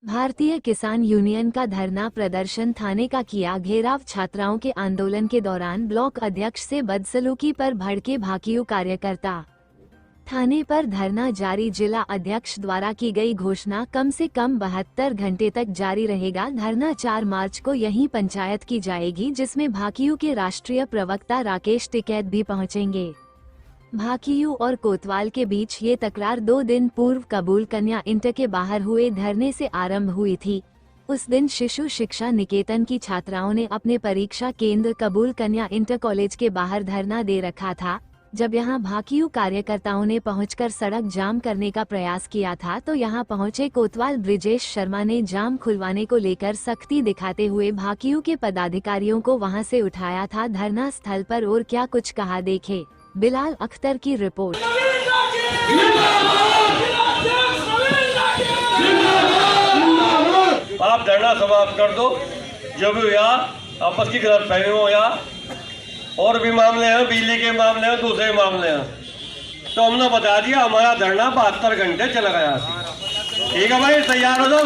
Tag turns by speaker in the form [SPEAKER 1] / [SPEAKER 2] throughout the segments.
[SPEAKER 1] भारतीय किसान यूनियन का धरना प्रदर्शन थाने का किया घेराव। छात्राओं के आंदोलन के दौरान ब्लॉक अध्यक्ष से बदसलूकी पर भड़के भाकियू कार्यकर्ता। थाने पर धरना जारी। जिला अध्यक्ष द्वारा की गई घोषणा कम से कम 72 घंटे तक जारी रहेगा। धरना 4 मार्च को यहीं पंचायत की जाएगी, जिसमें भाकियू के राष्ट्रीय प्रवक्ता राकेश टिकैत भी पहुंचेंगे। भाकियू और कोतवाल के बीच ये तकरार 2 दिन पूर्व कबूल कन्या इंटर के बाहर हुए धरने से आरंभ हुई थी। उस दिन शिशु शिक्षा निकेतन की छात्राओं ने अपने परीक्षा केंद्र कबूल कन्या इंटर कॉलेज के बाहर धरना दे रखा था। जब यहां भाकियू कार्यकर्ताओं ने पहुंचकर सड़क जाम करने का प्रयास किया था, तो यहां पहुंचे कोतवाल ब्रिजेश शर्मा ने जाम खुलवाने को लेकर सख्ती दिखाते हुए भाकियू के पदाधिकारियों को वहां से उठाया था। धरना स्थल पर और क्या कुछ कहा, देखे बिलाल अख्तर की रिपोर्ट।
[SPEAKER 2] आप धरना समाप्त कर दो। जो भी हुआ आपस की गलतफहमी हो या और भी मामले हैं, बिजली के मामले हैं, दूसरे मामले हैं, तो हमने बता दिया हमारा धरना 72 घंटे चला गया। ठीक है भाई, तैयार हो जाओ।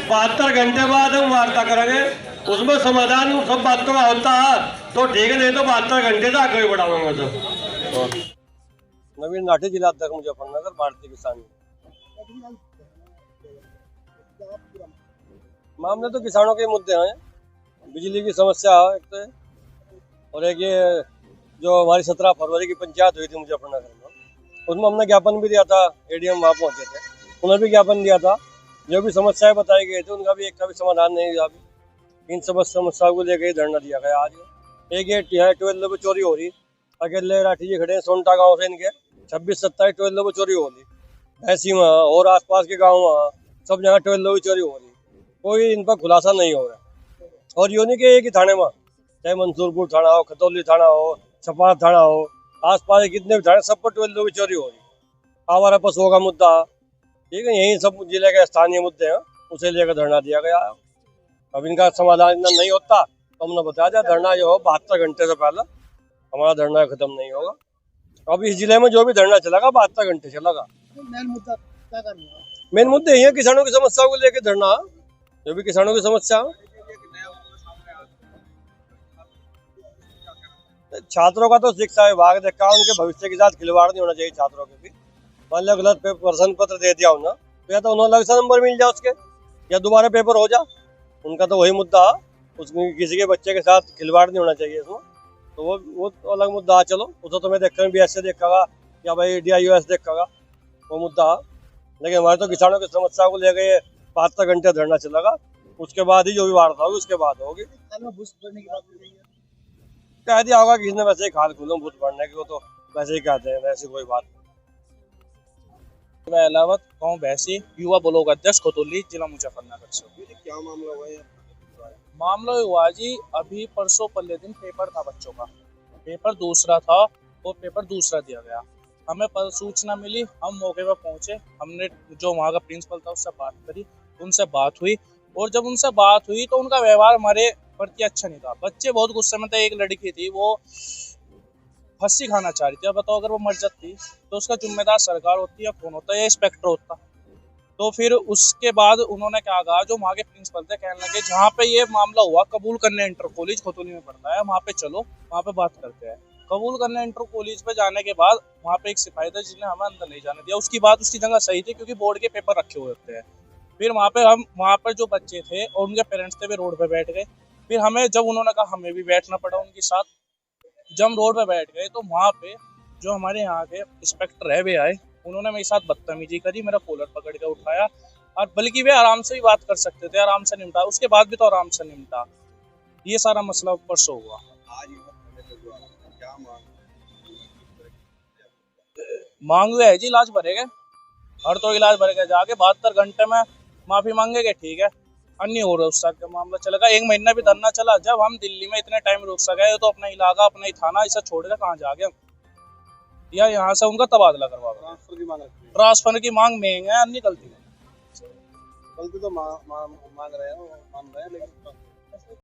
[SPEAKER 2] 72 घंटे बाद हम वार्ता करेंगे, उसमें समाधान सब बातों का होता है तो ठीक है, नहीं तो 72 घंटे से आगे बढ़ाऊंगा। तो नवीन नाटी, जिला अध्यक्ष मुजफ्फरनगर, भारतीय किसान। मामले तो किसानों के मुद्दे हैं, बिजली की समस्या है एक तो, और एक ये जो हमारी 17 फरवरी की पंचायत हुई थी मुजफ्फरनगर में, उसमें हमने ज्ञापन भी दिया था। एडीएम वहाँ पहुंचे थे, उन्हें भी ज्ञापन दिया था। जो भी समस्याएं बताई गई थी उनका भी एक का भी समाधान नहीं हुआ। इन समस्याओं को लेकर धरना दिया गया आज। एक ये ट्वेल्व पर चोरी हो रही, अकेले राठी जी खड़े हैं सोनटा गाँव से, इनके 26-27 ट्वेल्व पर चोरी हो रही। ऐसी वहाँ और आसपास के गाँव वहाँ सब जगह ट्वेल्व चोरी हो रही, कोई इन पर खुलासा नहीं हो रहा। और यूँ नहीं कि एक ही थाने में, चाहे मंसूरपुर थाना हो, खतौली थाना हो, छपार थाना हो, आसपास कितने भी थाने, सब पर ट्वेल्व चोरी हो रही। आवारा पशुओं का मुद्दा, ठीक है, यही सब जिले के स्थानीय मुद्दे हैं, उसे लेकर धरना दिया गया। अब इनका समाधान इतना नहीं होता तो हमने बताया जाए धरना जो हो 72 घंटे से पहले हमारा धरना खत्म नहीं होगा। अब इस जिले में जो भी धरना चलेगा 72 घंटे चलेगा।
[SPEAKER 3] मेन मुद्दा क्या करना है?
[SPEAKER 2] मेन मुद्दे यही है किसानों की समस्याओं को लेकर धरना, जो भी किसानों की समस्या। छात्रों का तो शिक्षा विभाग देखा, उनके भविष्य के साथ खिलवाड़ नहीं होना चाहिए छात्रों के भी। मान लिया गलत प्रश्न पत्र दे दिया उन्हें, तो या तो उन्हें अलग से नंबर मिल जाए उसके, या दोबारा पेपर हो जाए। उनका तो वही मुद्दा, उसमें किसी के बच्चे के साथ खिलवाड़ नहीं होना चाहिए इसमें, तो वो तो अलग मुद्दा। चलो उसे तो मैं देखा भी ऐसे देखेगा या भाई DIUS देखेगा, वो मुद्दा। लेकिन हमारे तो किसानों की समस्या को लेकर 72 घंटे धरना चलेगा, उसके बाद ही जो भी वार्ता होगी उसके बाद होगी। कह दिया होगा कि इसने वैसे ही खाल खुलूं बूथ भरने की, वो तो वैसे ही कहते हैं, वैसे कोई बात नहीं।
[SPEAKER 4] अलावत गाँव भैंसी, युवा ब्लॉक अध्यक्ष खतौली, जिला मुजफ्फरनगर से।
[SPEAKER 2] क्या मामला हुआ है?
[SPEAKER 4] मामला हुआ जी, अभी परसों पहले दिन पेपर था बच्चों का, पेपर दूसरा था और पेपर दूसरा दिया गया। हमें सूचना मिली, हम मौके पर पहुंचे, हमने जो वहाँ का प्रिंसिपल था उससे बात करी, उनसे बात हुई, और जब उनसे बात हुई तो उनका व्यवहार हमारे प्रति अच्छा नहीं था। बच्चे बहुत गुस्से में थे। एक लड़की थी, वो फंसी खाना चाह रही थी। अब बताओ, अगर वो मर जाती तो उसका जिम्मेदार सरकार होती या कौन होता, या इंस्पेक्टर होता। तो फिर उसके बाद उन्होंने क्या कहा, जो वहाँ के प्रिंसिपल थे, कहने लगे जहाँ पे ये मामला हुआ कबूल करने इंटर कॉलेज खतौली में पड़ता है, वहाँ पे चलो, वहाँ पे बात करते हैं। कबूल करने इंटर कॉलेज पे जाने के बाद वहाँ पे एक सिपाही था जिसने हमें अंदर नहीं जाने दिया। उसकी बात उसकी जगह सही थी, क्योंकि बोर्ड के पेपर रखे हुए होते हैं। फिर वहाँ पर जो बच्चे थे और उनके पेरेंट्स थे, वे रोड पे बैठ गए। फिर हमें जब उन्होंने कहा, हमें भी बैठना पड़ा उनके साथ। जब हम रोड पे बैठ गए तो वहाँ पे जो हमारे यहाँ के इंस्पेक्टर है वे आए, उन्होंने मेरे साथ बदतमीजी करी, मेरा कॉलर पकड़ के उठाया, और बल्कि वे आराम से भी बात कर सकते थे, आराम से निपटा। उसके बाद भी तो आराम से निपटा। ये सारा मसला परसों हुआ। मांग हुए है जी, इलाज भरेगा, हर तो इलाज भरेगा जाके 72 घंटे में माफी मांगेंगे, ठीक है। अन्य हो रहा उसका क्या मामला चलेगा। 1 महीना भी धरना चला। जब हम दिल्ली में इतने टाइम रुक सके, तो अपना इलाका, अपना ही थाना इसे छोड़ के कहाँ जाके, या यहाँ से उनका तबादला करवा। ट्रांसफर की मांग में है, अन्य गलती
[SPEAKER 2] तो मांग रहे हैं, मान रहे हैं, लेकिन